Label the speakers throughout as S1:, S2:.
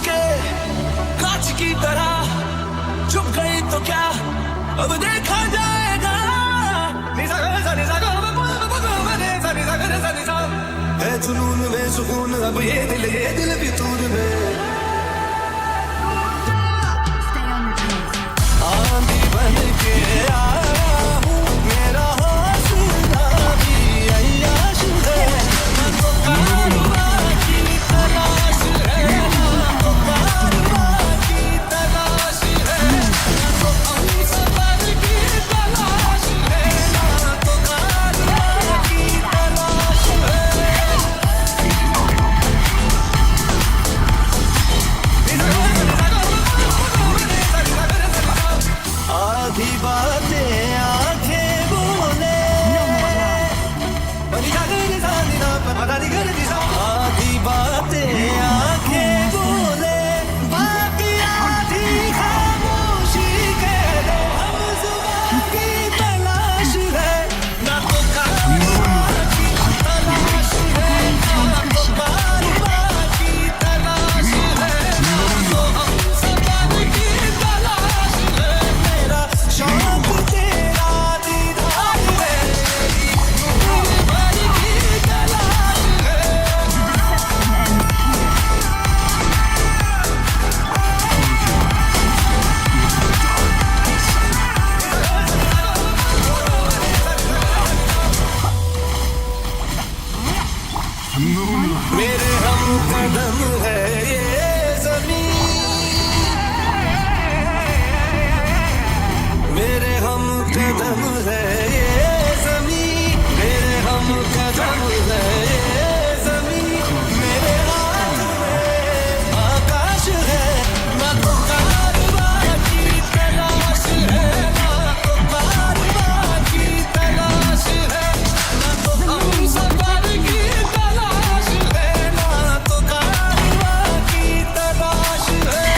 S1: के कांच की तरह चुप गई तो क्या अब देखा जाएगा है जुनून में सुकून अब ये दिल भी तूर में आंधी बन के आया हूँ मेरा हौसला भी अय्याश है ना तो कारवा की तलाश है ना तो कारवा की तलाश है ना तो हम सफर की तलाश है ना तो कारवा की तलाश है आधी बातें आंखें बोले आधी बातें आंखें बोले बाकी आधी खामोशी कह दे हम जुबान की तलाश है ना तो कारवा की तलाश है ना तो कारवा की तलाश है ना तो हम सफर की तलाश है मेरा शौक तेरा दीदार है नूर भर की तलाश है मेरे हम कदम है ये जमीन मेरे हम कदम है ये जमीन मेरे हम कदम है ये जमीन मेरे हाथ में आकाश है ना तो कारवा की तलाश है ना तो कारवा की तलाश है ना तो हम सफर की तलाश है ना तो कारवा की तलाश है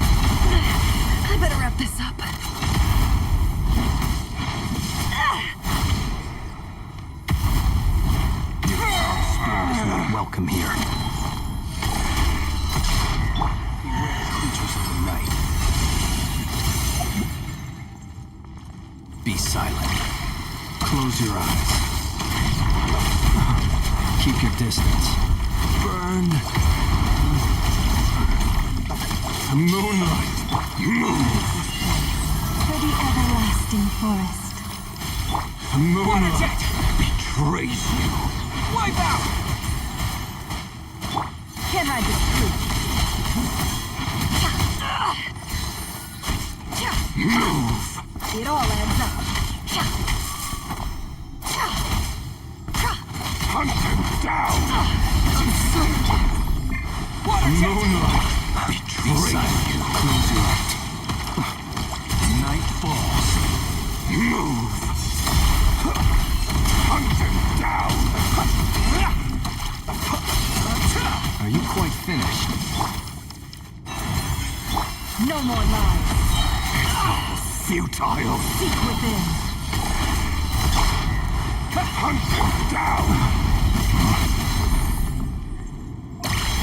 S2: I better wrap this up.
S3: Spirit is not welcome here. Creatures of the night. Be silent. Close your eyes. Keep your distance. Burn. The moonlight. Move.
S2: For the everlasting forest.
S3: The moonlight betrays you.
S4: Wipe out!
S2: Can't hide this truth.
S3: Move.
S2: It all adds up.
S3: Hunt him down.
S4: Water jet!
S3: Moonlight betrays you. Close your eyes. Night falls. Move. Hunt him down. Are you quite finished?
S2: No more lies.
S3: Futile!
S2: Seek within.
S3: Hunt them down!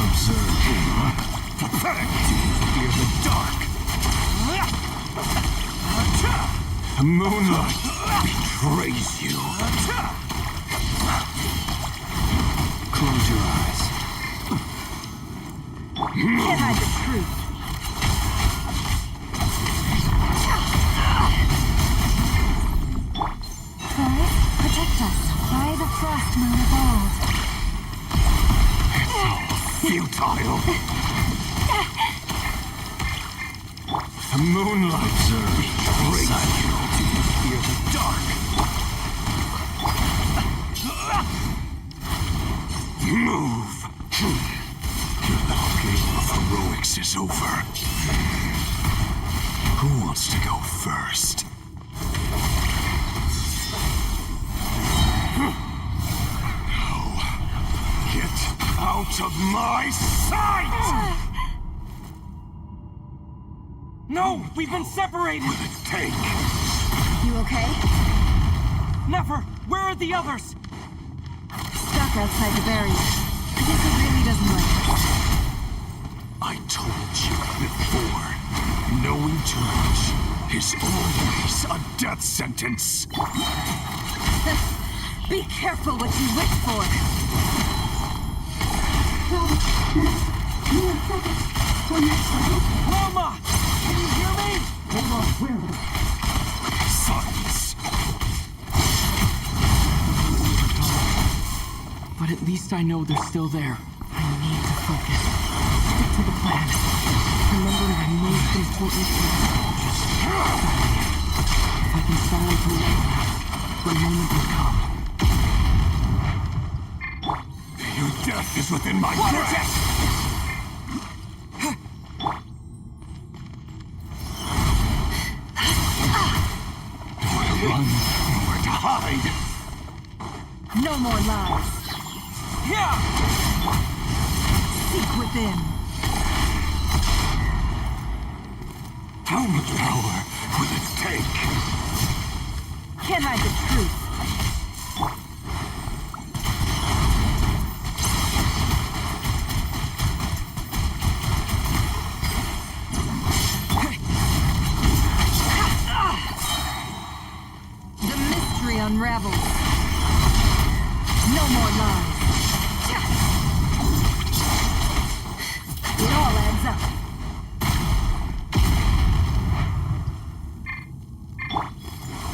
S3: Observe. Pathetic! Fear the dark! Moonlight betrays you. Close your eyes.
S2: Can't hide the truth. Forest, protect us. By the frost moon of old.
S3: Futile! The moonlight betrays you. Fear the dark. Move! Your little game of heroics is over. Who wants to go first? No. Get out of my sight!
S4: No! We've been separated!
S3: Will it take?
S2: You okay?
S4: Never! Where are the others?
S2: Stuck outside the barrier. I guess he really doesn't like us.
S3: I told you before, knowing too much is always a death sentence.
S2: Be careful what you wish for.
S4: Roma! Can you hear me?
S3: Silence.
S4: But at least I know they're still there. I need to focus. Stick to the plan. Remember my most important thing. If I can silence her now, the moment will come.
S3: Your death is within my grasp. Nowhere to run, nowhere to hide.
S2: No more lies.
S4: Yeah!
S2: Seek within.
S3: How much power will it take?
S2: Can't hide the truth. The mystery unravels. No more lies. It all adds up.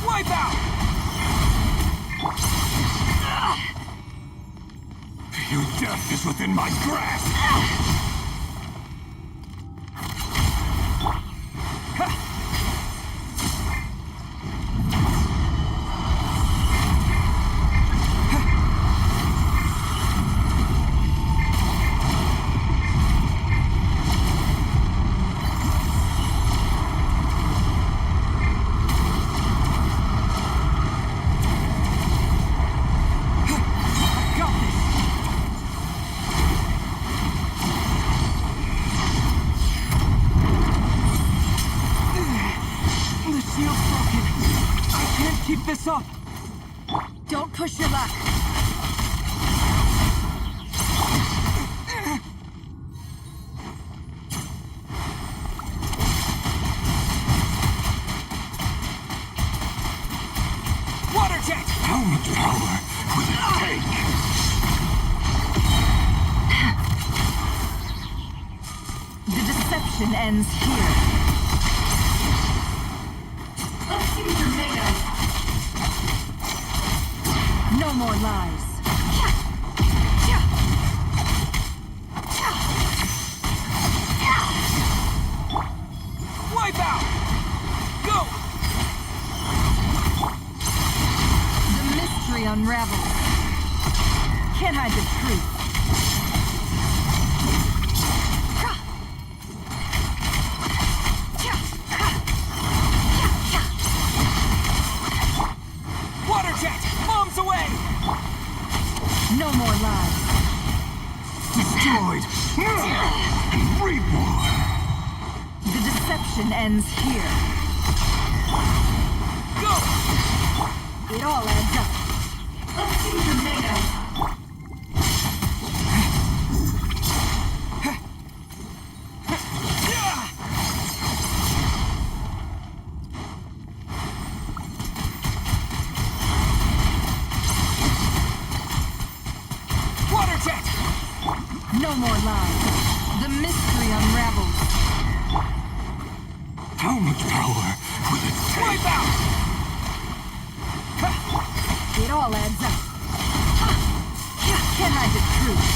S4: Wipe out!
S3: Your death is within my grasp.
S4: Got this! The shield's broken. I can't keep this up.
S2: Don't push your luck.
S4: Water jet!
S3: How much power will it take?
S2: The deception ends here.
S5: Let's see what you're made of.
S2: No more lies.
S4: Wipe out! Go!
S2: The mystery unravels. Can't hide the truth.
S4: Water jet! Bombs away!
S3: destroyed and reborn.
S2: The deception ends here.
S4: Go!
S2: It all adds up.
S5: Let's see what you're made of.
S4: Water jet!
S2: No more lies. The mystery unravels.
S3: How much power will it take?
S4: Wipe out!
S2: It all adds up. Can't hide the truth.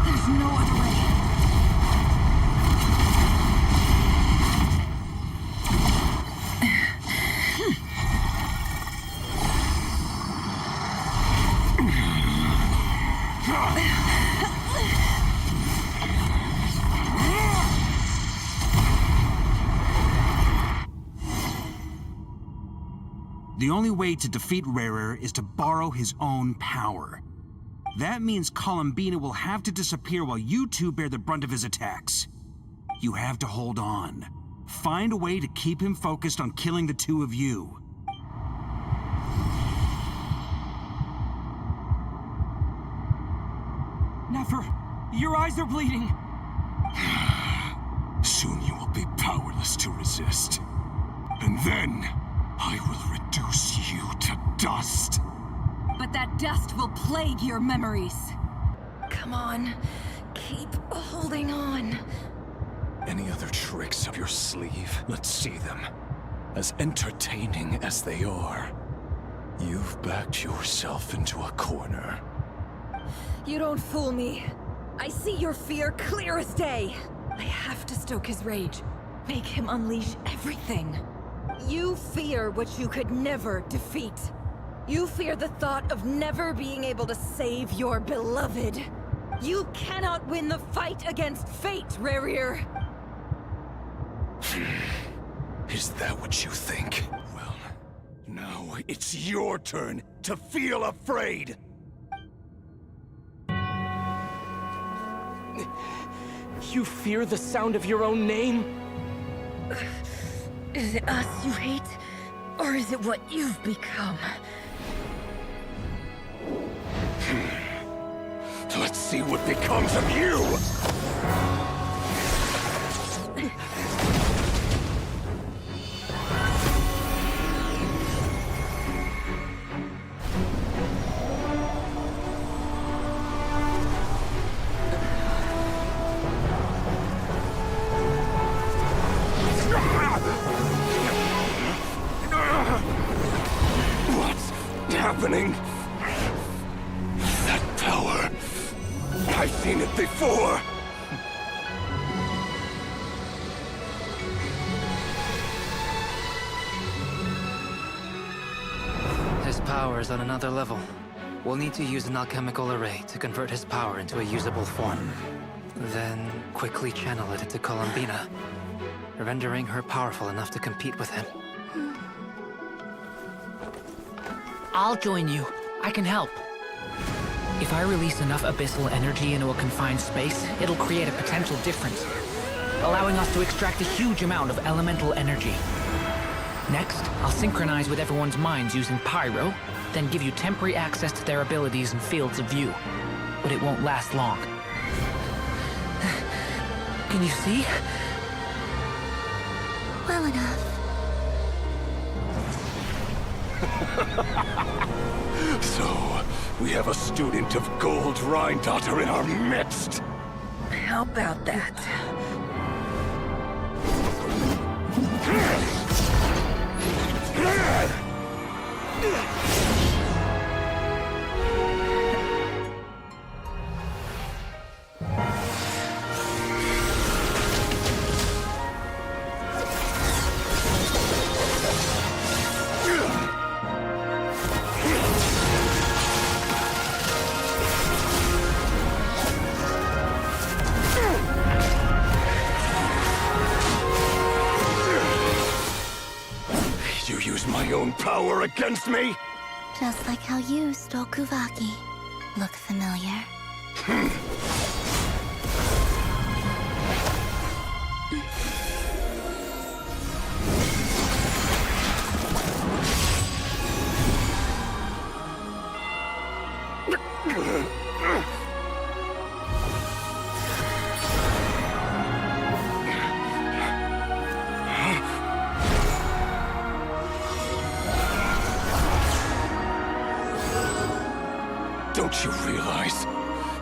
S2: There's no other way.
S6: The only way to defeat Rarer is to borrow his own power. That means Columbina will have to disappear while you two bear the brunt of his attacks. You have to hold on. Find a way to keep him focused on killing the two of you.
S4: Never. Your eyes are bleeding.
S3: Soon you will be powerless to resist. And then, I will reduce you to dust.
S2: But that dust will plague your memories.
S7: Come on. Keep holding on.
S3: Any other tricks up your sleeve? Let's see them. As entertaining as they are, you've backed yourself into a corner.
S7: You don't fool me. I see your fear clear as day. I have to stoke his rage. Make him unleash everything. You fear what you could never defeat. You fear the thought of never being able to save your beloved. You cannot win the fight against fate, Rarir.
S3: Is that what you think? Well, now it's your turn to feel afraid!
S4: You fear the sound of your own name?
S7: Is it us you hate? Or is it what you've become?
S3: Let's see what becomes of you! What's happening? That power. I've seen it before.
S8: His power is on another level. We'll need to use an alchemical array to convert his power into a usable form. Then quickly channel it into Columbina, rendering her powerful enough to compete with him.
S9: I'll join you. I can help. If I release enough abyssal energy into a confined space, it'll create a potential difference, allowing us to extract a huge amount of elemental energy. Next, I'll synchronize with everyone's minds using Pyro, then give you temporary access to their abilities and fields of view. But it won't last long. Can you see?
S7: Well enough.
S3: So, we have a student of Gold Rhine-Daughter in our midst.
S7: How about that?
S3: own power against me?
S10: Just like how you stole Kuvaki. Look familiar?
S3: Don't you realize?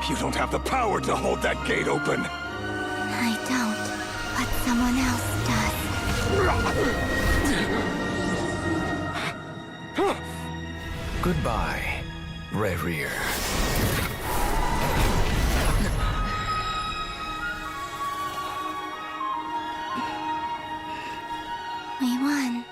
S3: You don't have the power to hold that gate open!
S10: I don't, but someone else does.
S11: Goodbye, Rerir.
S10: We won.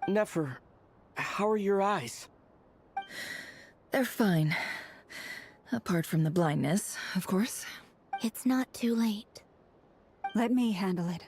S4: Nefer, how are your eyes?
S7: They're fine. Apart from the blindness, of course.
S10: It's not too late.
S2: Let me handle it.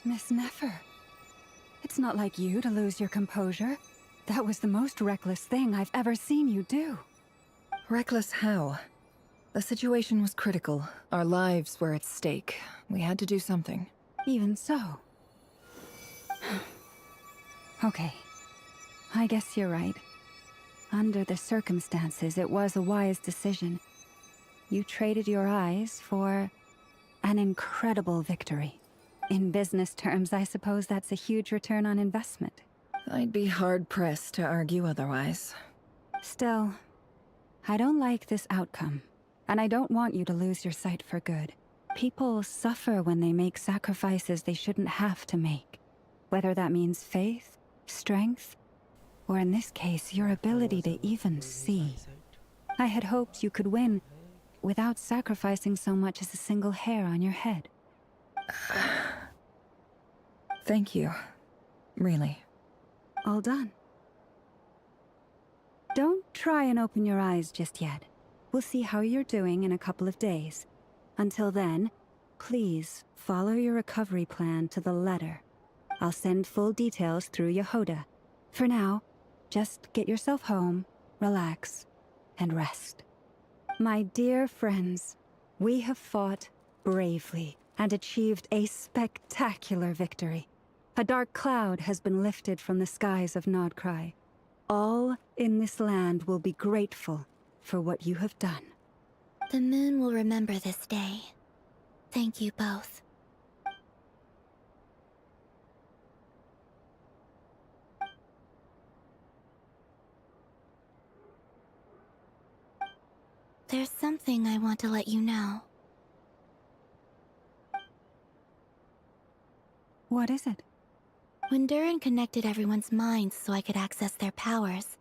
S2: Miss Nefer, it's not like you to lose your composure. That was the most reckless thing I've ever seen you do.
S7: Reckless how? The situation was critical. Our lives were at stake. We had to do something.
S2: Even so. Okay. I guess you're right. Under the circumstances, it was a wise decision. You traded your eyes for an incredible victory. In business terms, I suppose that's a huge return on investment.
S7: I'd be hard-pressed to argue otherwise.
S2: Still, I don't like this outcome, and I don't want you to lose your sight for good. People suffer when they make sacrifices they shouldn't have to make. Whether that means faith, strength, or in this case, your ability to even see. I had hoped you could win without sacrificing so much as a single hair on your head.
S7: Thank you. Really.
S2: All done. Don't try and open your eyes just yet. We'll see how you're doing in a couple of days. Until then, please follow your recovery plan to the letter. I'll send full details through Yehoda. For now, just get yourself home, relax, and rest. My dear friends, we have fought bravely and achieved a spectacular victory. A dark cloud has been lifted from the skies of Nodcry. All in this land will be grateful for what you have done.
S10: The moon will remember this day. Thank you both. There's something I want to let you know.
S2: What is it?
S10: When Durin connected everyone's minds so I could access their powers,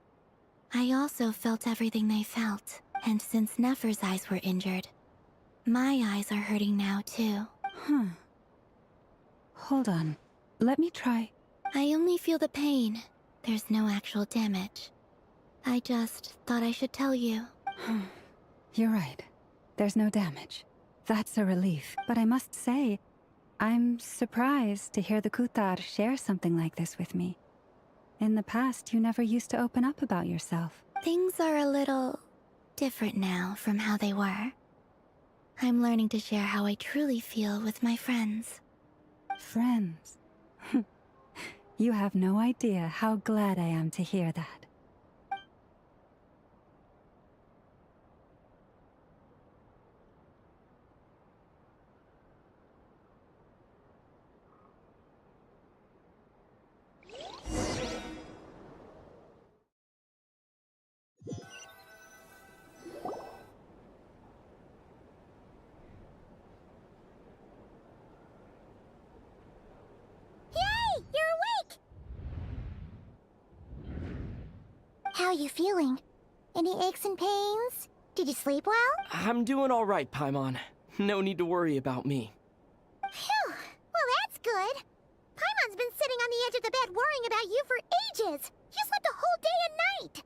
S10: I also felt everything they felt. And since Nefer's eyes were injured, my eyes are hurting now too.
S2: Hold on. Let me try.
S10: I only feel the pain. There's no actual damage. I just thought I should tell you.
S2: You're right. There's no damage. That's a relief. But I must say, I'm surprised to hear the Kutar share something like this with me. In the past, you never used to open up about yourself.
S10: Things are a little different now from how they were. I'm learning to share how I truly feel with my friends.
S2: Friends? You have no idea how glad I am to hear that.
S12: you feeling? Any aches and pains? Did you sleep well?
S4: I'm doing all right, Paimon. No need to worry about me.
S12: Phew! Well, that's good. Paimon's been sitting on the edge of the bed worrying about you for ages. You slept a whole day and night.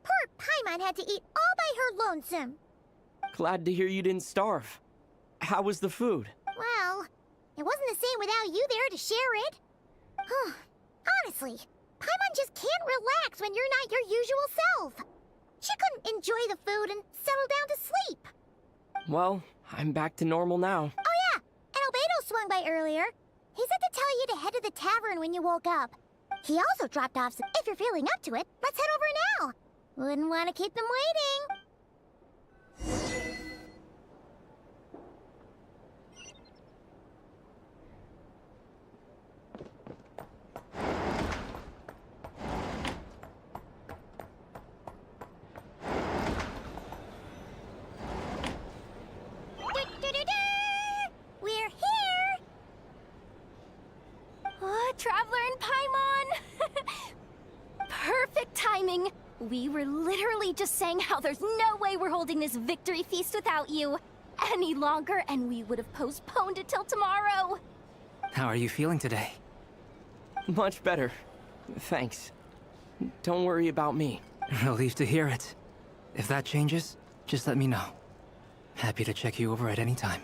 S12: Poor Paimon had to eat all by her lonesome.
S4: Glad to hear you didn't starve. How was the food?
S12: Well, it wasn't the same without you there to share it. Honestly, Paimon just can't relax when you're not your usual self. She couldn't enjoy the food and settle down to sleep.
S4: Well, I'm back to normal now.
S12: Oh yeah, and Albedo swung by earlier. He said to tell you to head to the tavern when you woke up. He also dropped off some. If you're feeling up to it, let's head over now. Wouldn't want to keep them waiting. We're here!
S10: Oh, Traveler and Paimon! Perfect timing! We were literally just saying how there's no way we're holding this victory feast without you any longer, and we would have postponed it till tomorrow.
S8: How are you feeling today?
S4: Much better. Thanks. Don't worry about me.
S8: Relieved to hear it. If that changes, just let me know. Happy to check you over at any time.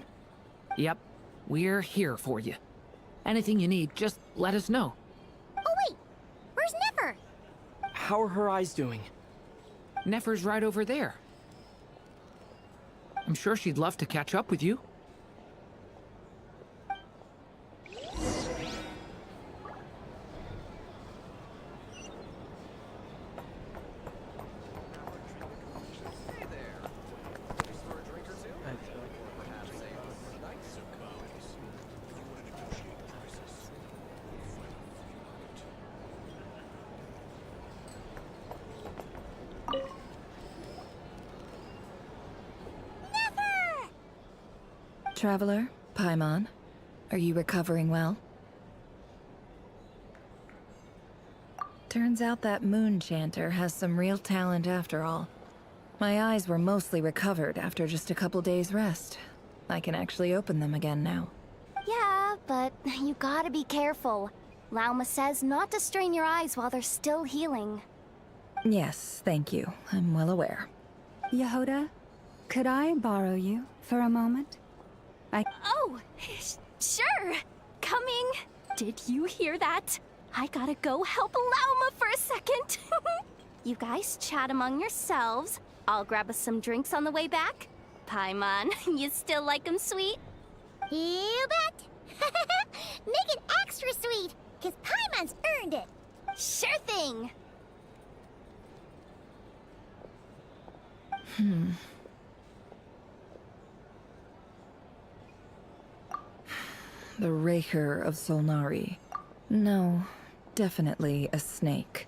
S9: Yep, we're here for you. Anything you need, just let us know.
S12: Oh wait, where's Nefer?
S4: How are her eyes doing?
S9: Nefer's right over there. I'm sure she'd love to catch up with you.
S13: Traveler, Paimon, are you recovering well? Turns out that moon chanter has some real talent after all. My eyes were mostly recovered after just a couple days rest. I can actually open them again now.
S10: Yeah, but you gotta be careful. Lauma says not to strain your eyes while they're still healing.
S13: Yes, thank you. I'm well aware.
S2: Yehoda, could I borrow you for a moment?
S10: Oh, sure. Coming. Did you hear that? I gotta go help Lauma for a second. You guys chat among yourselves. I'll grab us some drinks on the way back. Paimon, you still like 'em sweet?
S12: You bet. Make it extra sweet, because Paimon's earned it.
S10: Sure thing.
S13: The Raker of Solnari. No, definitely a snake.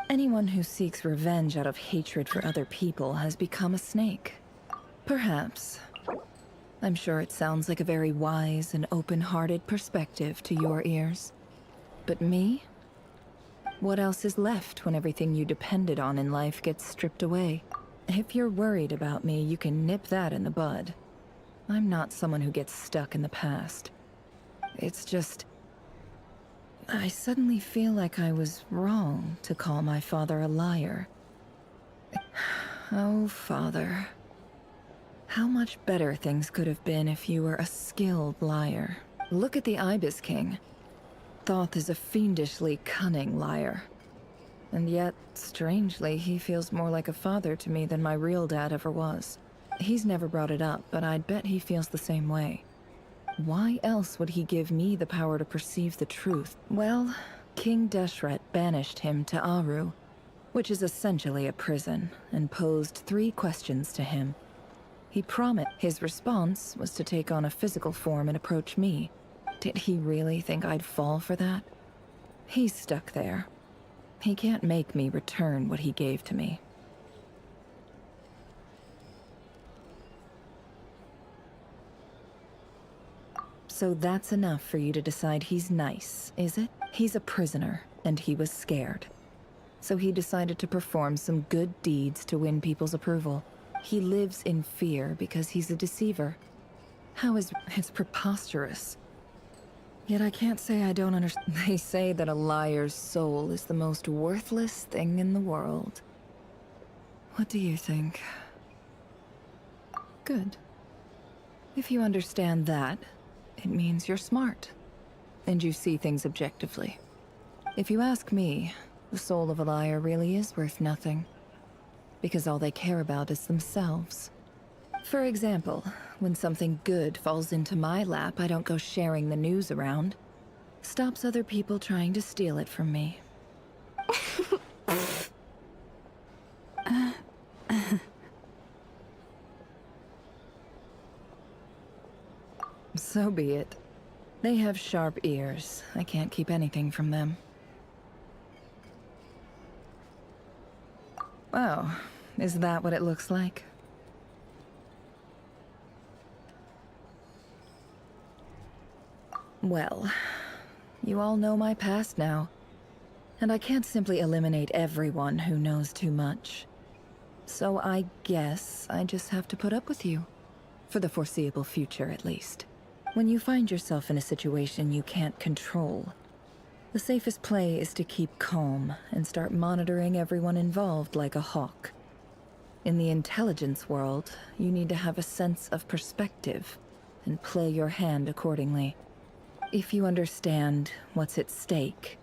S13: Anyone who seeks revenge out of hatred for other people has become a snake. Perhaps. I'm sure it sounds like a very wise and open-hearted perspective to your ears. But me? What else is left when everything you depended on in life gets stripped away? If you're worried about me, you can nip that in the bud. I'm not someone who gets stuck in the past. It's just... I suddenly feel like I was wrong to call my father a liar. Oh, Father. How much better things could have been if you were a skilled liar. Look at the Ibis King. Thoth is a fiendishly cunning liar. And yet, strangely, he feels more like a father to me than my real dad ever was. He's never brought it up, but I'd bet he feels the same way. Why else would he give me the power to perceive the truth? Well, King Deshret banished him to Aru, which is essentially a prison, and posed 3 questions to him. He promised. His response was to take on a physical form and approach me. Did he really think I'd fall for that? He's stuck there. He can't make me return what he gave to me. So that's enough for you to decide he's nice, is it? He's a prisoner, and he was scared. So he decided to perform some good deeds to win people's approval. He lives in fear because he's a deceiver. How is it's preposterous. Yet I can't say I don't understand. They say that a liar's soul is the most worthless thing in the world. What do you think? Good. If you understand that, it means you're smart. And you see things objectively. If you ask me, the soul of a liar really is worth nothing. Because all they care about is themselves. For example, when something good falls into my lap, I don't go sharing the news around. Stops other people trying to steal it from me. So be it. They have sharp ears. I can't keep anything from them. Oh, is that what it looks like? Well, you all know my past now. And I can't simply eliminate everyone who knows too much. So I guess I just have to put up with you. For the foreseeable future, at least. When you find yourself in a situation you can't control, the safest play is to keep calm and start monitoring everyone involved like a hawk. In the intelligence world, you need to have a sense of perspective and play your hand accordingly. If you understand what's at stake,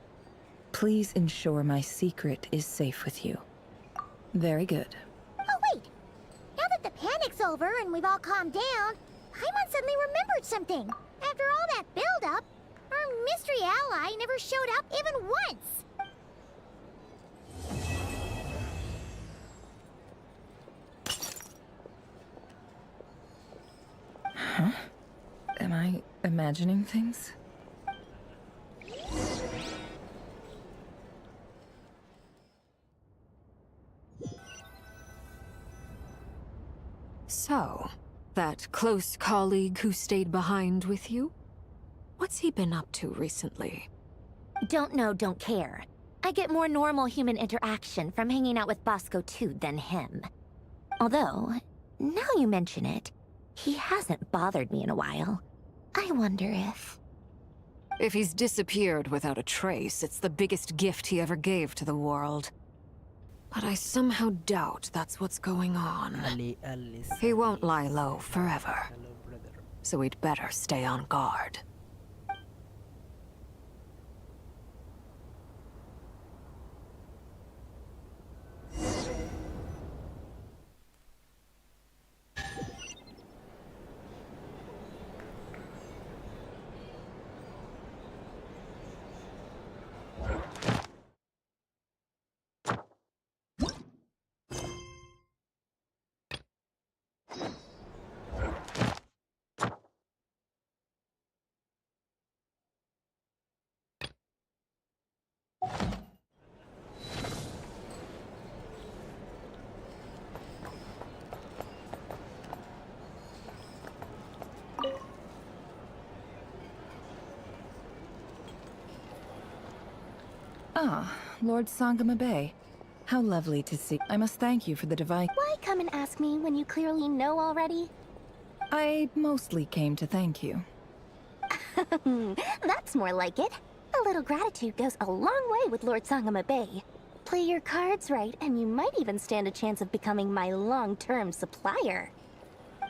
S13: please ensure my secret is safe with you. Very good.
S12: Oh wait! Now that the panic's over and we've all calmed down, Paimon suddenly remembered something. After all that build-up, our mystery ally never showed up even once.
S13: Huh? Am I imagining things?
S14: So, that close colleague who stayed behind with you? What's he been up to recently?
S15: Don't know, don't care. I get more normal human interaction from hanging out with Bosco 2 than him. Although, now you mention it, he hasn't bothered me in a while. I wonder if...
S14: If he's disappeared without a trace, it's the biggest gift he ever gave to the world. But I somehow doubt that's what's going on. He won't lie low forever. So we'd better stay on guard.
S13: Ah, Lord Sangama Bay. How lovely to see. I must thank you for the device.
S12: Why come and ask me when you clearly know already?
S13: I mostly came to thank you.
S12: That's more like it. A little gratitude goes a long way with Lord Sangama Bay. Play your cards right, and you might even stand a chance of becoming my long-term supplier.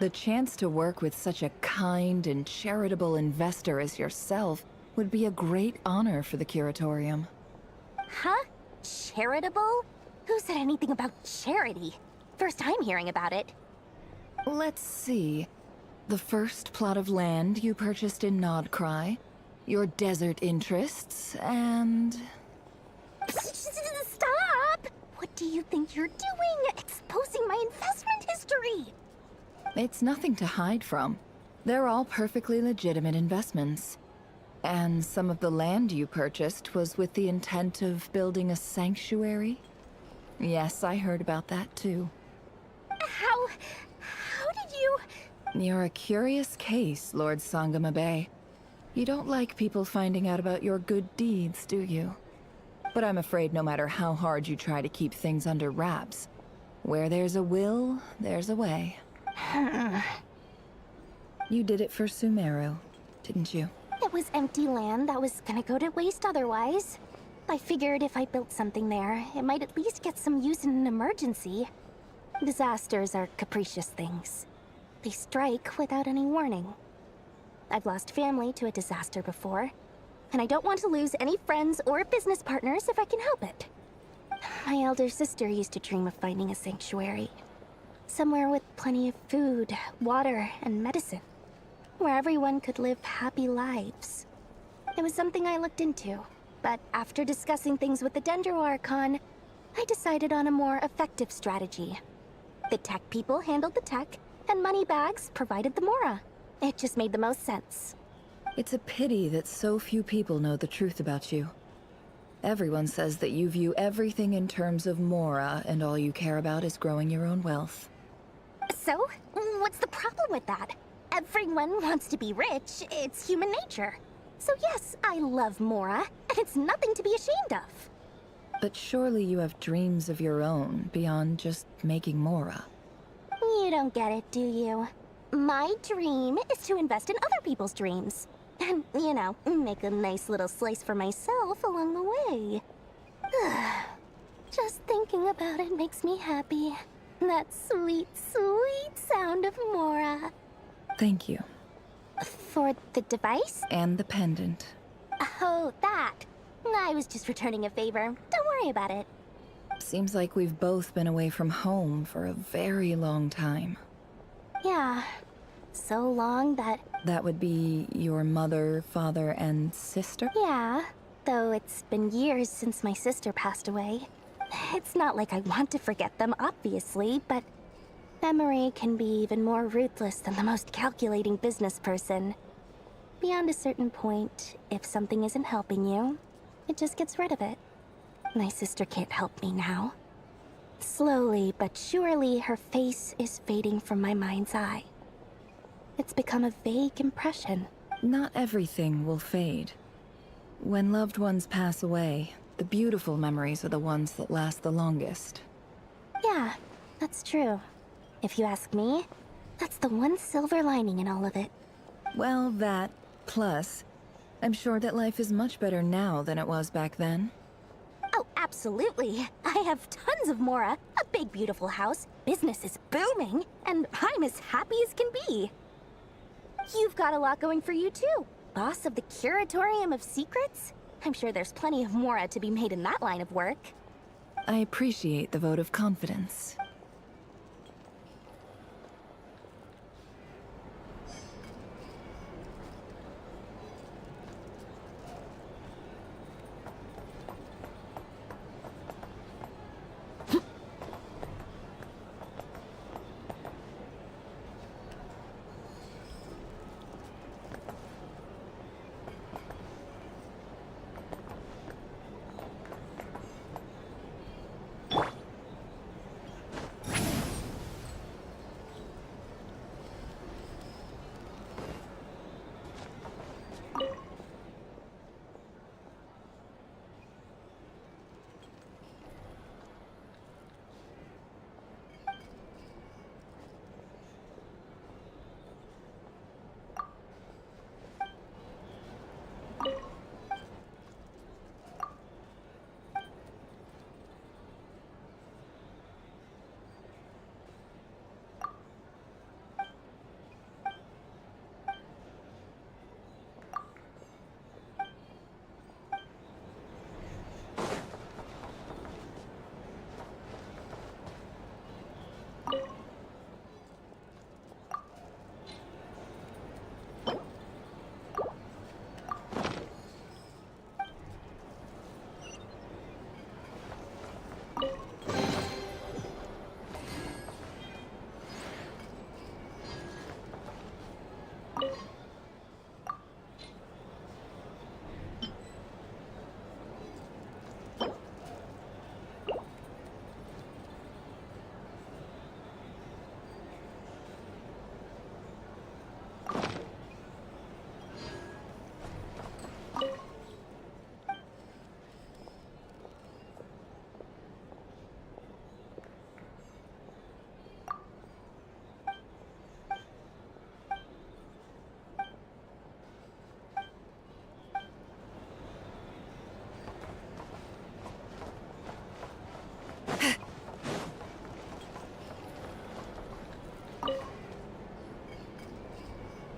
S13: The chance to work with such a kind and charitable investor as yourself would be a great honor for the Curatorium.
S12: Huh? Charitable? Who said anything about charity? First time hearing about it.
S13: Let's see. The first plot of land you purchased in Nodcry, your desert interests, and...
S12: Stop! What do you think you're doing? Exposing my investment history!
S13: It's nothing to hide from. They're all perfectly legitimate investments. And some of the land you purchased was with the intent of building a sanctuary? Yes, I heard about that too.
S12: How did you...
S13: You're a curious case, Lord Sangama Bay. You don't like people finding out about your good deeds, do you? But I'm afraid no matter how hard you try to keep things under wraps, where there's a will, there's a way. You did it for Sumeru, didn't you?
S10: It was empty land that was gonna go to waste otherwise. I figured if I built something there, it might at least get some use in an emergency. Disasters are capricious things. They strike without any warning. I've lost family to a disaster before, and I don't want to lose any friends or business partners if I can help it. My elder sister used to dream of finding a sanctuary. Somewhere with plenty of food, water, and medicine. Where everyone could live happy lives. It was something I looked into, but after discussing things with the Dendro Archon, I decided on a more effective strategy. The tech people handled the tech, and Moneybags provided the Mora. It just made the most sense.
S13: It's a pity that so few people know the truth about you. Everyone says that you view everything in terms of Mora, and all you care about is growing your own wealth.
S10: So, what's the problem with that? Everyone wants to be rich. It's human nature. So yes, I love Mora, and it's nothing to be ashamed of.
S13: But surely you have dreams of your own beyond just making Mora.
S10: You don't get it, do you? My dream is to invest in other people's dreams. And, you know, make a nice little slice for myself along the way. Just thinking about it makes me happy. That sweet, sweet sound of Mora.
S13: Thank you.
S10: For the device?
S13: And the pendant.
S10: Oh, that. I was just returning a favor. Don't worry about it.
S13: Seems like we've both been away from home for a very long time.
S10: Yeah. So long that...
S13: That would be your mother, father, and sister?
S10: Yeah. Though it's been years since my sister passed away. It's not like I want to forget them, obviously, but... memory can be even more ruthless than the most calculating business person. Beyond a certain point, if something isn't helping you, it just gets rid of it. My sister can't help me now. Slowly but surely, her face is fading from my mind's eye. It's become a vague impression.
S13: Not everything will fade. When loved ones pass away, the beautiful memories are the ones that last the longest.
S10: Yeah, that's true. If you ask me, that's the one silver lining in all of it.
S13: Well, that, plus, I'm sure that life is much better now than it was back then.
S10: Oh, absolutely. I have tons of Mora, a big beautiful house, business is booming, and I'm as happy as can be. You've got a lot going for you too. Boss of the Curatorium of Secrets? I'm sure there's plenty of Mora to be made in that line of work.
S13: I appreciate the vote of confidence.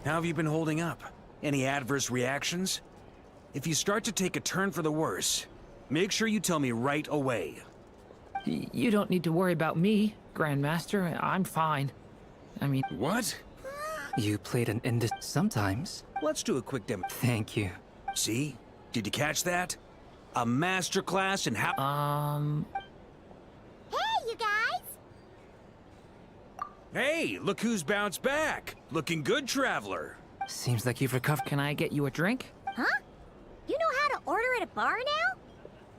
S6: How have you been holding up? Any adverse reactions? If you start to take a turn for the worse, make sure you tell me right away.
S9: You don't need to worry about me, Grandmaster. I'm fine. I mean...
S6: What?
S8: You played an sometimes.
S6: Let's do a quick demo.
S8: Thank you.
S6: See? Did you catch that? A masterclass in how...
S12: Hey, you guys!
S6: Hey, look who's bounced back. Looking good, Traveler.
S8: Seems like you've recovered.
S9: Can I get you a drink?
S12: Huh? You know how to order at a bar now?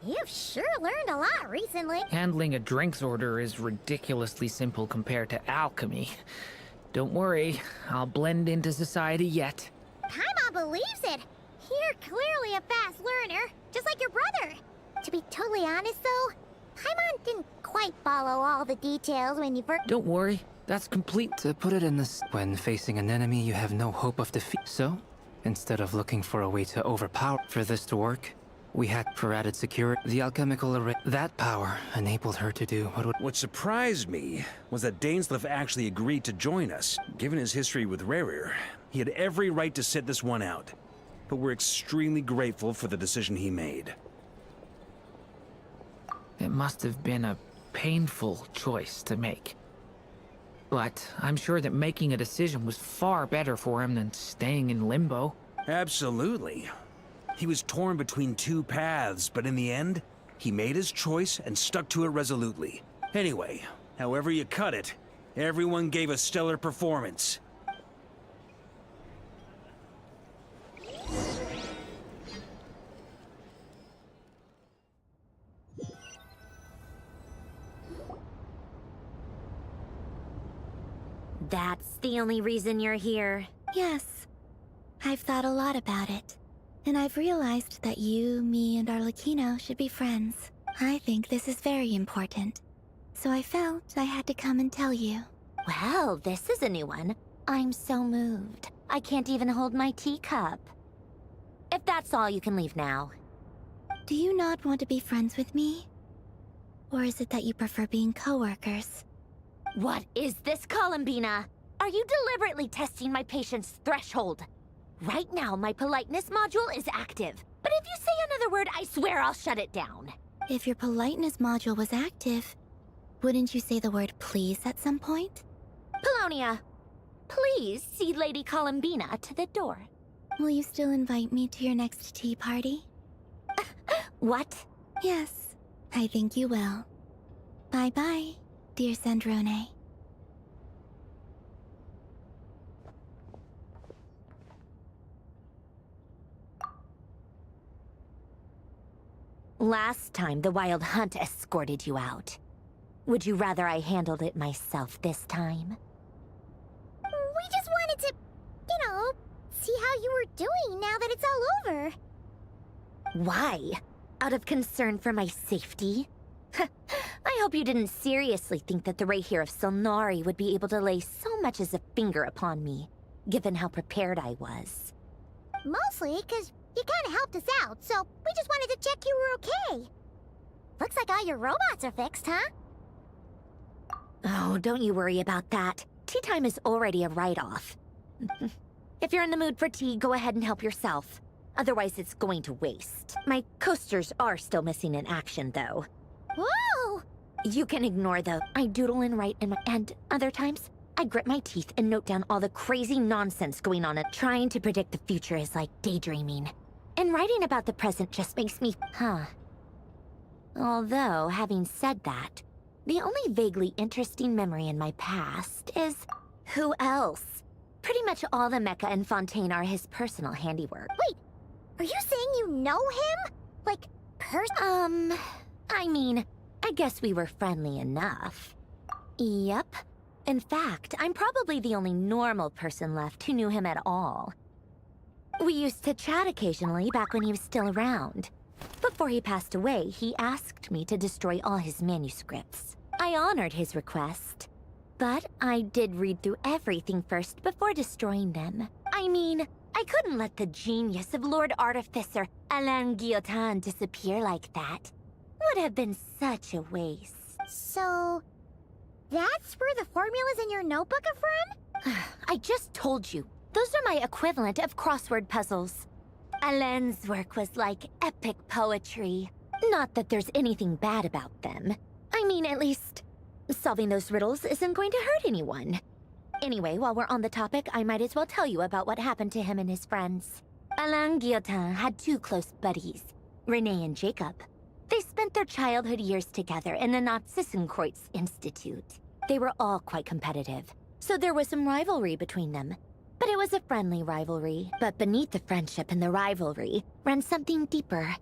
S12: You've sure learned a lot recently.
S9: Handling a drinks order is ridiculously simple compared to alchemy. Don't worry, I'll blend into society yet.
S12: Paimon believes it. You're clearly a fast learner, just like your brother. To be totally honest, though, Paimon didn't quite follow all the details when you first...
S9: Don't worry, that's complete.
S8: To put it in this, when facing an enemy you have no hope of defeat. So, instead of looking for a way to overpower for this to work, we had for added security, the alchemical array. That power enabled her to do what would...
S6: What surprised me was that Dainsleif actually agreed to join us. Given his history with Rerir, he had every right to sit this one out. But we're extremely grateful for the decision he made.
S9: It must have been a painful choice to make. But I'm sure that making a decision was far better for him than staying in limbo.
S6: Absolutely. He was torn between two paths, but in the end, he made his choice and stuck to it resolutely. Anyway, however you cut it, everyone gave a stellar performance.
S15: That's the only reason you're here?
S10: Yes. I've thought a lot about it. And I've realized that you, me, and Arlecchino should be friends. I think this is very important. So I felt I had to come and tell you.
S15: Well, this is a new one. I'm so moved. I can't even hold my teacup. If that's all, you can leave now.
S10: Do you not want to be friends with me? Or is it that you prefer being co-workers?
S15: What is this, Columbina? Are you deliberately testing my patience threshold? Right now, my politeness module is active. But if you say another word, I swear I'll shut it down.
S10: If your politeness module was active, wouldn't you say the word please at some point?
S15: Polonia, please see Lady Columbina to the door.
S10: Will you still invite me to your next tea party?
S15: What?
S10: Yes, I think you will. Bye-bye, dear Sandrone.
S15: Last time, the Wild Hunt escorted you out. Would you rather I handled it myself this time?
S12: We just wanted to, see how you were doing now that it's all over.
S15: Why? Out of concern for my safety? I hope you didn't seriously think that the Rayhir of Solnari would be able to lay so much as a finger upon me, given how prepared I was.
S12: Mostly because you kind of helped us out, so we just wanted to check you were okay. Looks like all your robots are fixed, huh?
S15: Oh, don't you worry about that. Tea time is already a write-off. If you're in the mood for tea, go ahead and help yourself. Otherwise, it's going to waste. My coasters are still missing in action, though.
S12: Whoa!
S15: You can ignore the I doodle and write and other times, I grit my teeth and note down all the crazy nonsense going on. Trying to predict the future is like daydreaming. And writing about the present just makes me, Although, having said that, the only vaguely interesting memory in my past is... Who else? Pretty much all the mecha and Fontaine are his personal handiwork.
S12: Wait, are you saying you know him? Like,
S15: I mean, I guess we were friendly enough. Yep. In fact, I'm probably the only normal person left who knew him at all. We used to chat occasionally back when he was still around. Before he passed away, he asked me to destroy all his manuscripts. I honored his request. But I did read through everything first before destroying them. I mean, I couldn't let the genius of Lord Artificer Alain Guillotin disappear like that. Would have been such a waste.
S12: So... that's where the formulas in your notebook are from?
S15: I just told you. those are my equivalent of crossword puzzles. Alain's work was like epic poetry. Not that there's anything bad about them. I mean, at least, solving those riddles isn't going to hurt anyone. Anyway, while we're on the topic, I might as well tell you about what happened to him and his friends. Alain Guillotin had two close buddies, Renee and Jacob. They spent their childhood years together in the Narzissenkreuz Institute. They were all quite competitive, so there was some rivalry between them. But it was a friendly rivalry. But beneath the friendship and the rivalry ran something deeper,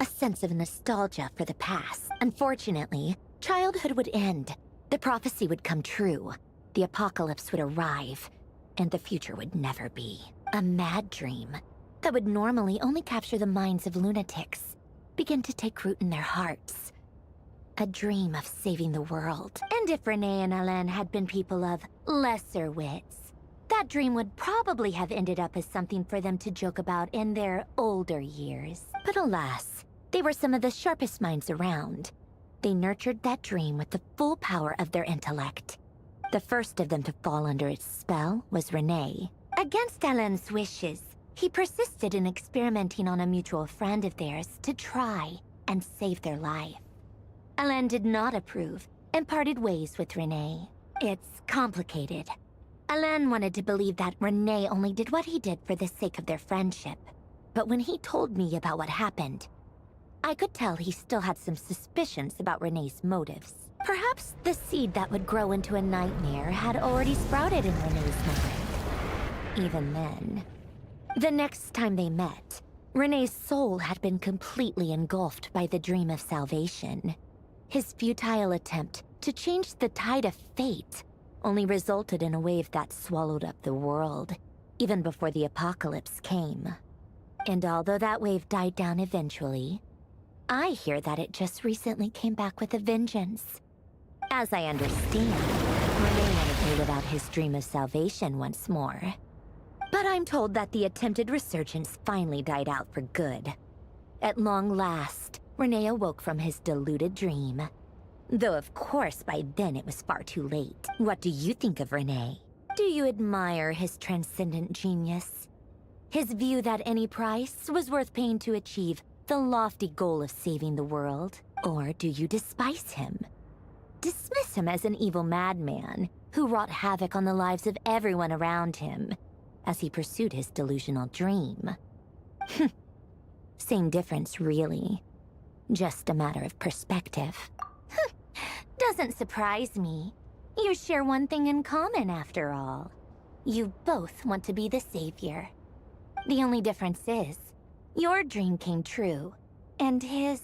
S15: a sense of nostalgia for the past. Unfortunately, childhood would end. The prophecy would come true. The apocalypse would arrive, and the future would never be. A mad dream that would normally only capture the minds of lunatics begin to take root in their hearts. A dream of saving the world. And if Renee and Alain had been people of lesser wits, that dream would probably have ended up as something for them to joke about in their older years. But alas, they were some of the sharpest minds around. They nurtured that dream with the full power of their intellect. The first of them to fall under its spell was Renee. Against Alain's wishes, he persisted in experimenting on a mutual friend of theirs to try and save their life. Alain did not approve and parted ways with Renee. It's complicated. Alain wanted to believe that Renee only did what he did for the sake of their friendship. But when he told me about what happened, I could tell he still had some suspicions about Renee's motives. Perhaps the seed that would grow into a nightmare had already sprouted in Renee's mind. Even then. The next time they met, Renee's soul had been completely engulfed by the dream of salvation. His futile attempt to change the tide of fate only resulted in a wave that swallowed up the world, even before the apocalypse came. And although that wave died down eventually, I hear that it just recently came back with a vengeance. As I understand, Renee wanted to live out his dream of salvation once more. But I'm told that the attempted resurgence finally died out for good. At long last, Renee awoke from his deluded dream. Though of course by then it was far too late. What do you think of Renee? Do you admire his transcendent genius? His view that any price was worth paying to achieve the lofty goal of saving the world? Or do you despise him? Dismiss him as an evil madman who wrought havoc on the lives of everyone around him as he pursued his delusional dream? Same difference, really. Just a matter of perspective. Doesn't surprise me. You share one thing in common, after all. You both want to be the savior. The only difference is, your dream came true, and his,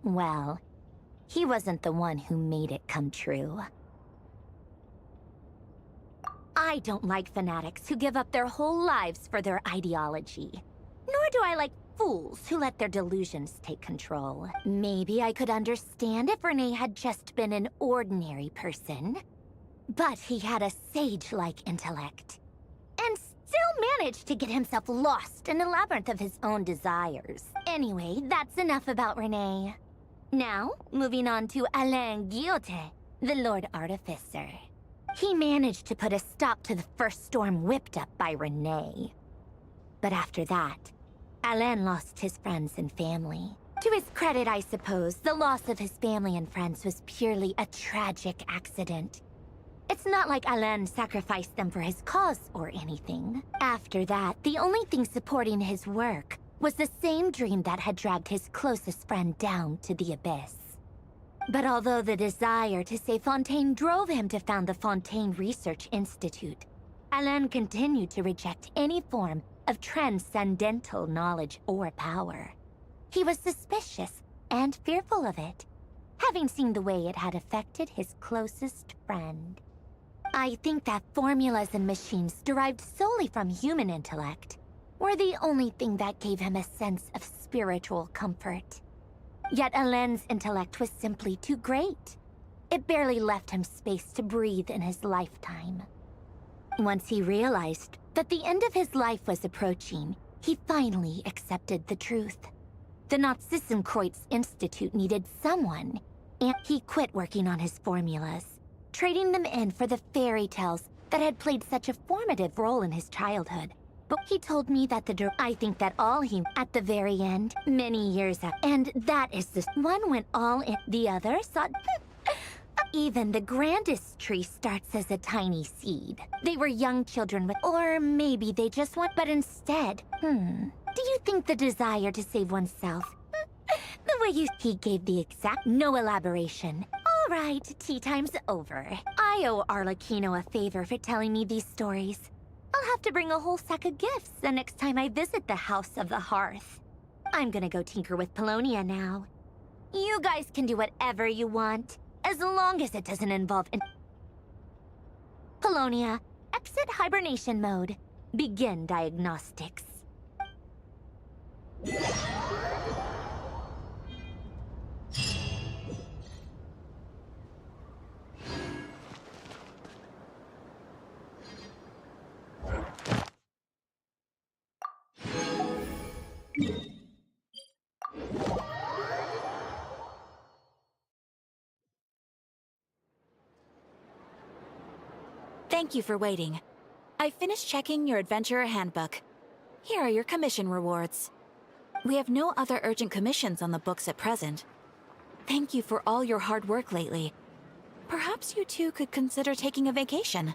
S15: well, he wasn't the one who made it come true. I don't like fanatics who give up their whole lives for their ideology. Nor do I like fools who let their delusions take control. Maybe I could understand if Renee had just been an ordinary person. But he had a sage-like intellect. And still managed to get himself lost in a labyrinth of his own desires. Anyway, that's enough about Renee. Now, moving on to Alain Guillotin, the Lord Artificer. He managed to put a stop to the first storm whipped up by Renee. But after that, Alain lost his friends and family. To his credit, I suppose, the loss of his family and friends was purely a tragic accident. It's not like Alain sacrificed them for his cause or anything. After that, the only thing supporting his work was the same dream that had dragged his closest friend down to the abyss. But although the desire to save Fontaine drove him to found the Fontaine Research Institute, Alain continued to reject any form of transcendental knowledge or power. He was suspicious and fearful of it, having seen the way it had affected his closest friend. I think that formulas and machines derived solely from human intellect were the only thing that gave him a sense of spiritual comfort. Yet Alain's intellect was simply too great. It barely left him space to breathe in his lifetime. Once he realized that the end of his life was approaching, he finally accepted the truth. The Narzissenkreuz Institute needed someone, and he quit working on his formulas, trading them in for the fairy tales that had played such a formative role in his childhood. But he told me that I think that all he, at the very end, many years out, and that is the one went all in, the other saw. Even the grandest tree starts as a tiny seed. They were young children with, or maybe they just want, but instead, do you think the desire to save oneself, the way he gave the exact, no elaboration. All right, tea time's over. I owe Arlecchino a favor for telling me these stories. I'll have to bring a whole sack of gifts the next time I visit the House of the Hearth. I'm gonna go tinker with Polonia now. You guys can do whatever you want, as long as it doesn't involve Polonia, exit hibernation mode. Begin diagnostics.
S16: Thank you for waiting. I finished checking your Adventurer Handbook. Here are your commission rewards. We have no other urgent commissions on the books at present. Thank you for all your hard work lately. Perhaps you two could consider taking a vacation.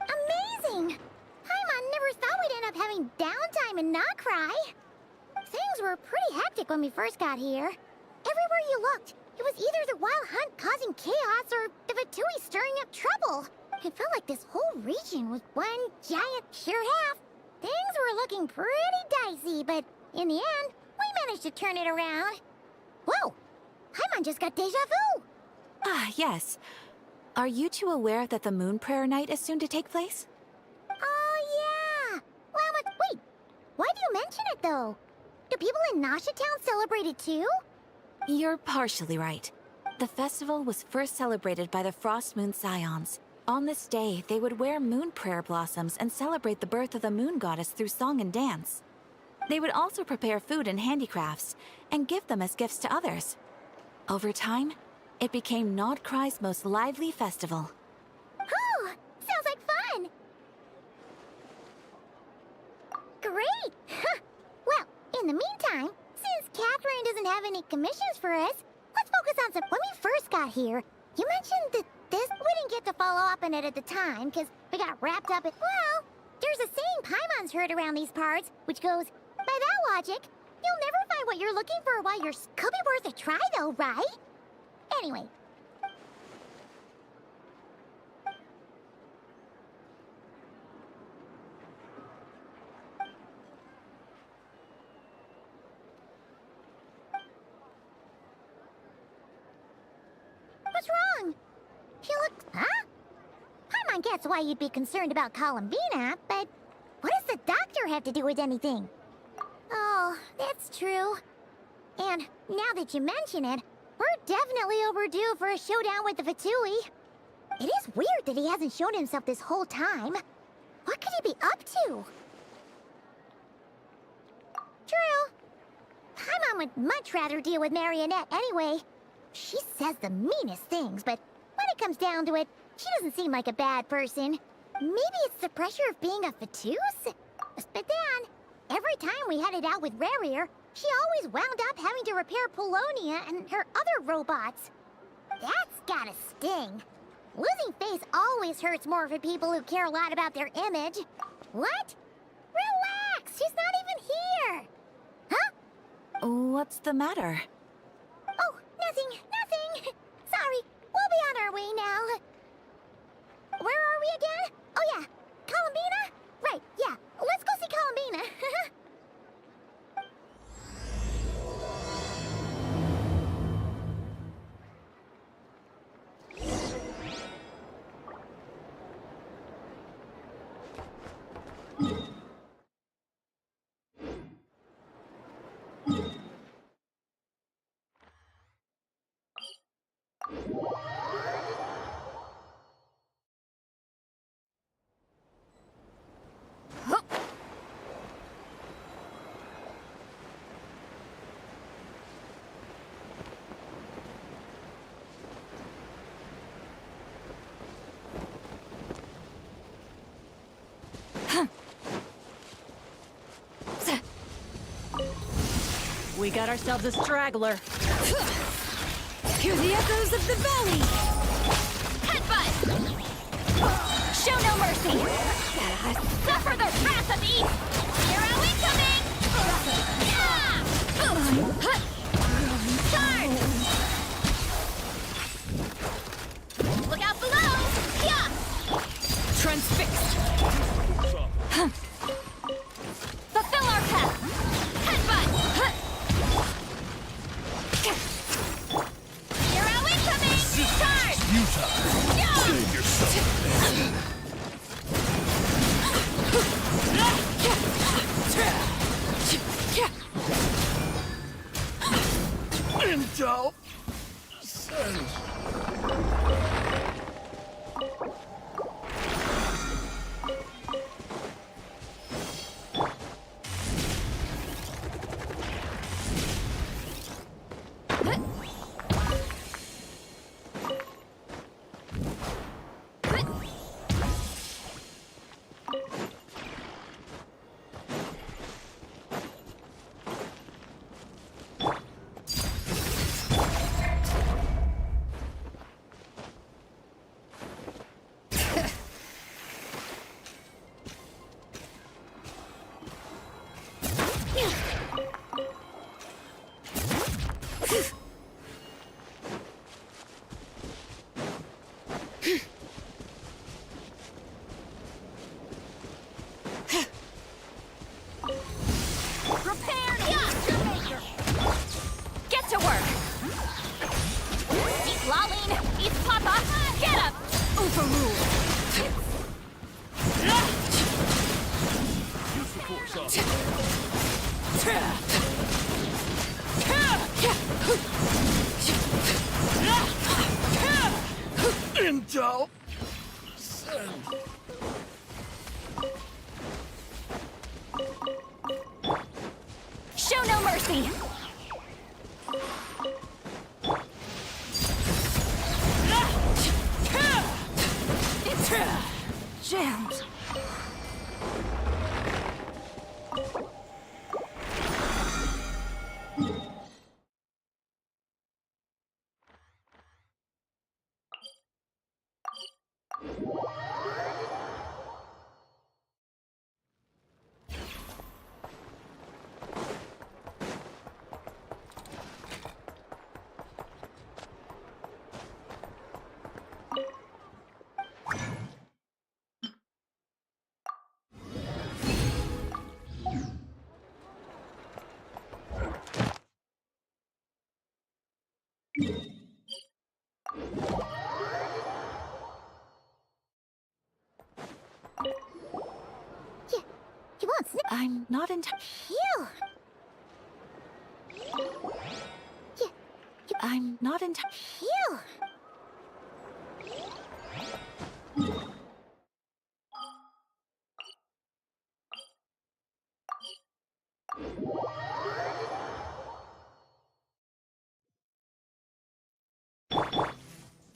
S12: Amazing! Paimon never thought we'd end up having downtime in Nocturnne. Things were pretty hectic when we first got here. Everywhere you looked, it was either the Wild Hunt causing chaos or the Fatui stirring up trouble. It felt like this whole region was one giant sheer half. Things were looking pretty dicey, but in the end, we managed to turn it around. Whoa! Paimon just got deja vu!
S16: Ah, yes. Are you two aware that the Moon Prayer Night is soon to take place?
S12: Oh, yeah! Well, wait, why do you mention it, though? Do people in Nasha Town celebrate it, too?
S16: You're partially right. The festival was first celebrated by the Frost Moon Scions. On this day, they would wear moon prayer blossoms and celebrate the birth of the moon goddess through song and dance. They would also prepare food and handicrafts, and give them as gifts to others. Over time, it became Nocturne's most lively festival.
S12: Oh, sounds like fun! Great! Well, in the meantime, since Catherine doesn't have any commissions for us, let's focus on some. When we first got here, you mentioned that we didn't get to follow up on it at the time, because we got wrapped up in, well, there's a saying Paimon's heard around these parts, which goes, by that logic, you'll never find what you're looking for while you're could be worth a try though, right? Anyway. What's wrong? She looks, huh? Paimon gets why you'd be concerned about Columbina, but what does the doctor have to do with anything? Oh, that's true. And now that you mention it, we're definitely overdue for a showdown with the Fatui. It is weird that he hasn't shown himself this whole time. What could he be up to? True. Paimon would much rather deal with Marionette anyway. She says the meanest things, but when it comes down to it, she doesn't seem like a bad person. Maybe it's the pressure of being a Fatus? But then, every time we headed out with Rarier, she always wound up having to repair Polonia and her other robots. That's gotta sting. Losing face always hurts more for people who care a lot about their image. What? Relax, she's not even here. Huh?
S16: What's the matter?
S12: Oh, nothing. Sorry, we'll be on our way now. Where are we again? Oh yeah, Columbina? Right, yeah, let's go see Columbina.
S7: We got ourselves a straggler. Hear the echoes of the valley!
S15: Headbutt! Show no mercy! Suffer the wrath of East! Hero incoming! Charge! Look out below! Yeah!
S7: Transfixed!
S15: Fulfill our path! Headbutt! Hero incoming! Charge! Yeah!
S3: Save yourself. Intel. Send.
S15: Prepare to maker! Get to work! Eat Laline! Eat Papa! Get up! Overruled!
S3: Use the force on. Intel. Send.
S15: Show no mercy!
S7: Jammed!
S12: You won't snip.
S16: I'm not entirely.
S12: Phew!
S16: I'm not entirely.
S12: Phew!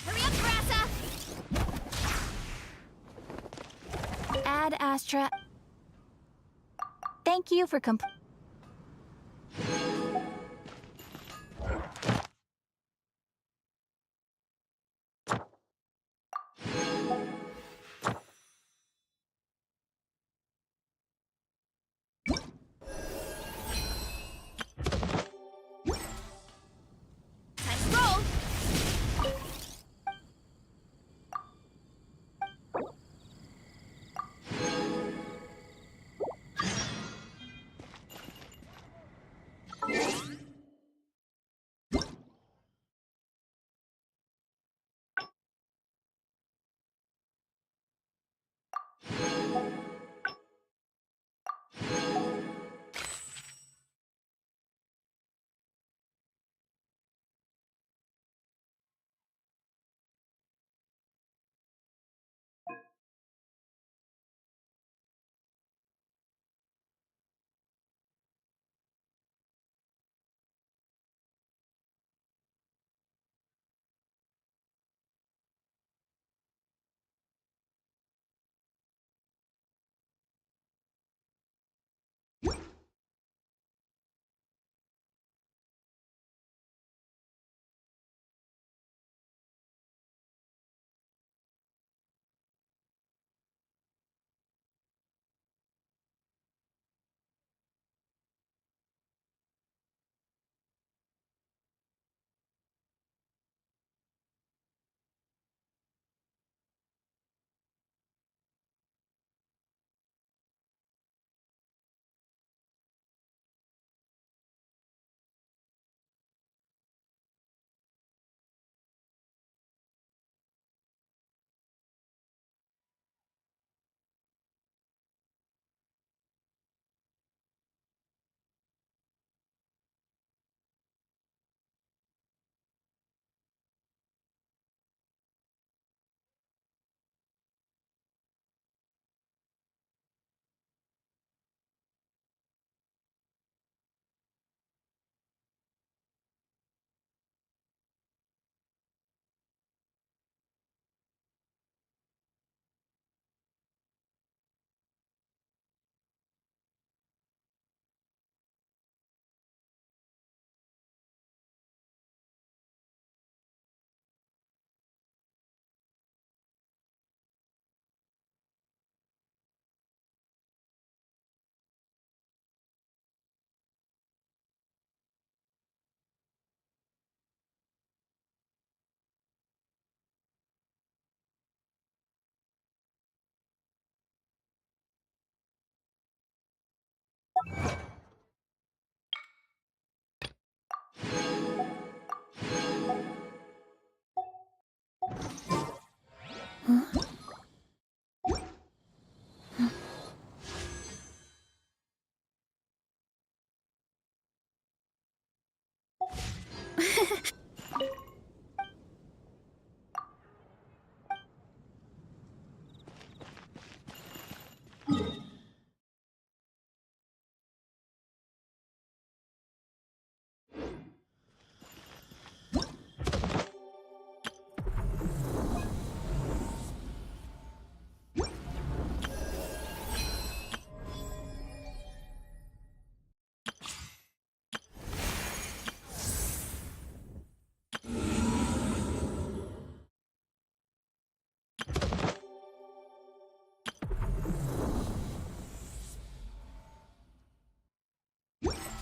S15: Hurry up, Grassa!
S16: Ad Astra. Thank you for
S15: Time to roll!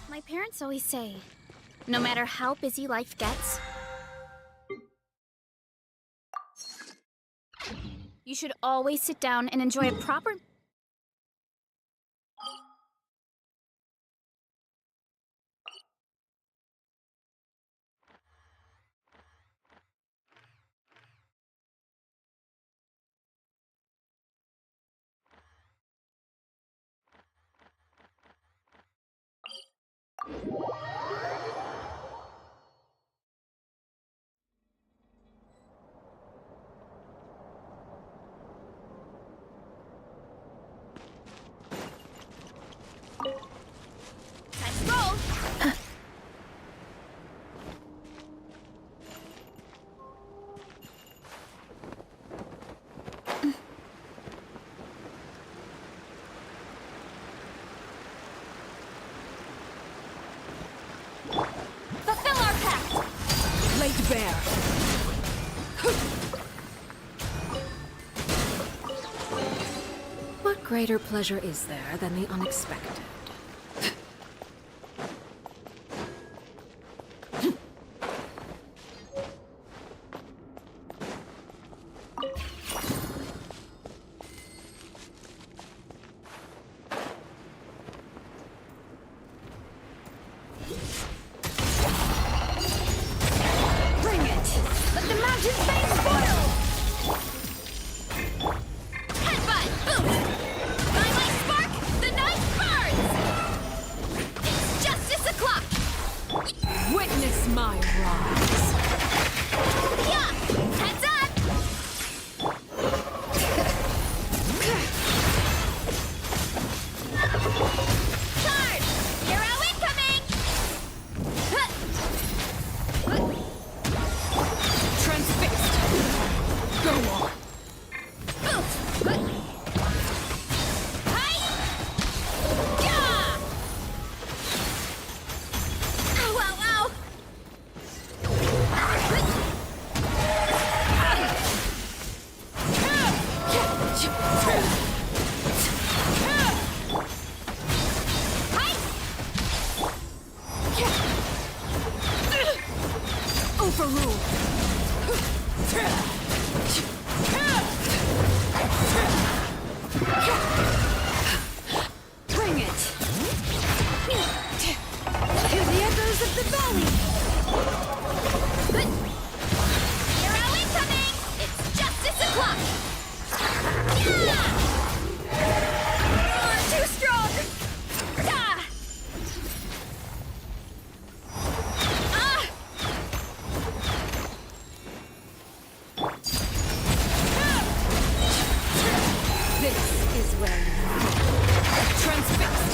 S17: My parents always say, no matter how busy life gets, you should always sit down and enjoy a proper...
S7: Fulfill our pact! Laid bare. What greater pleasure is there than the unexpected? Bring it! Let the mountain flames boil! Headbutt! Boom! By my spark, the night burns! It's justice o'clock! Witness my rise! Yeah! Heads up! Charge! Hero incoming! Transfixed! Go on! Hi! Yeah! Ow, ow, ow! Overruled! Bring it! Hear the echoes of the valley! Hero incoming! It's justice o'clock! Yeah! You're too strong! Ah! Ah! This is where you fall. Transfixed!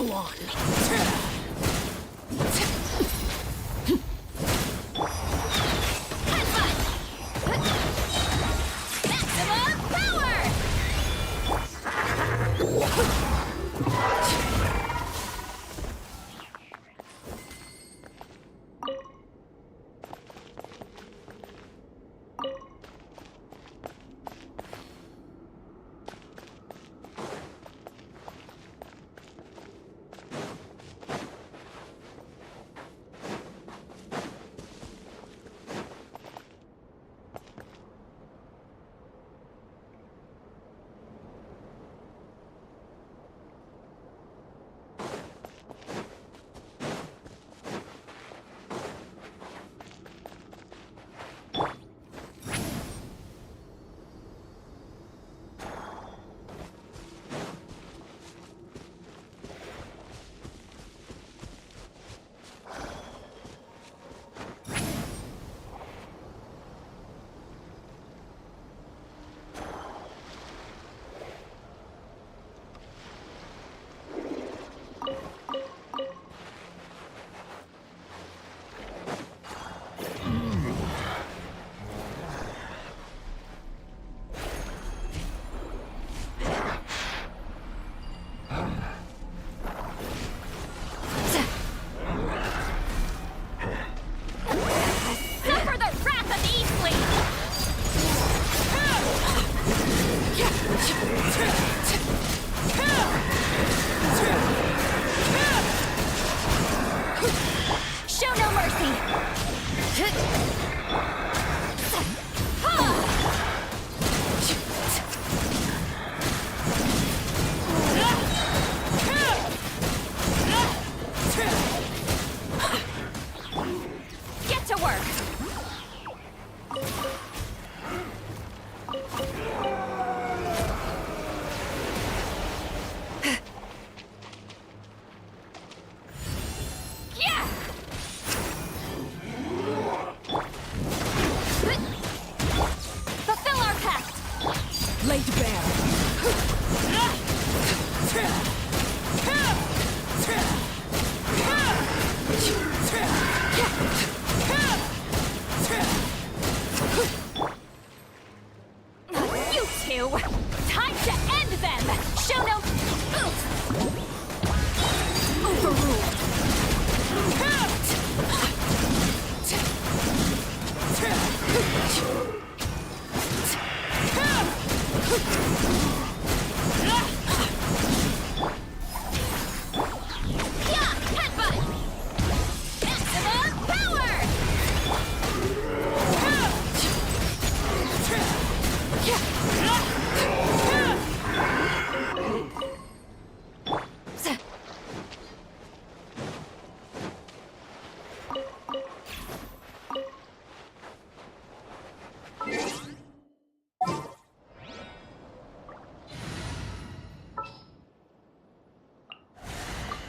S7: Go on.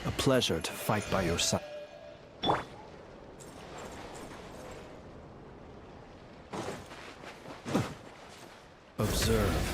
S3: A pleasure to fight by your side. Observe.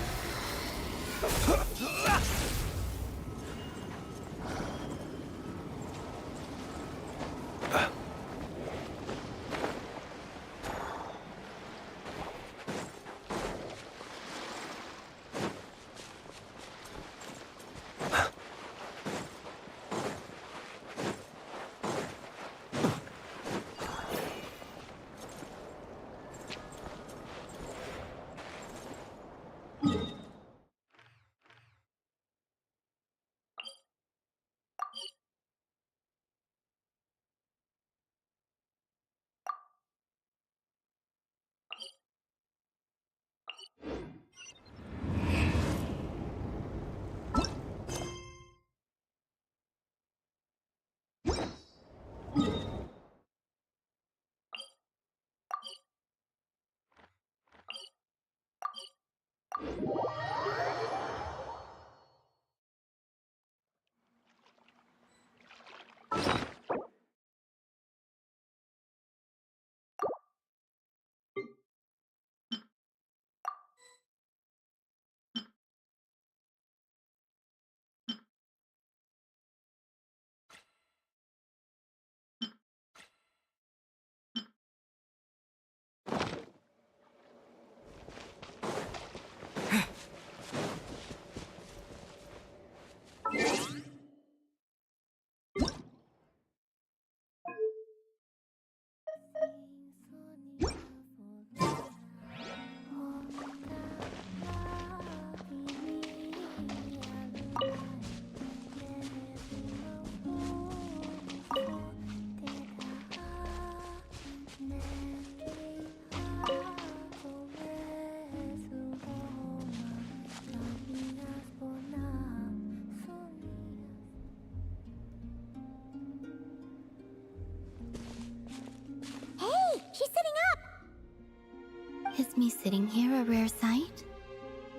S10: me sitting here a rare sight?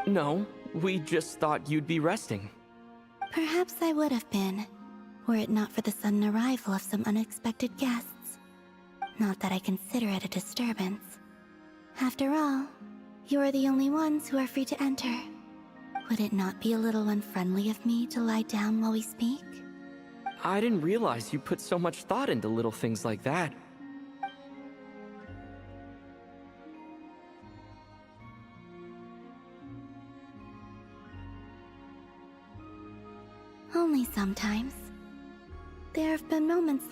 S4: No, we just thought you'd be resting.
S10: Perhaps I would have been, were it not for the sudden arrival of some unexpected guests. Not that I consider it a disturbance. After all, you are the only ones who are free to enter. Would it not be a little unfriendly of me to lie down while we speak?
S4: I didn't realize you put so much thought into little things like that.
S10: Only sometimes. There have been moments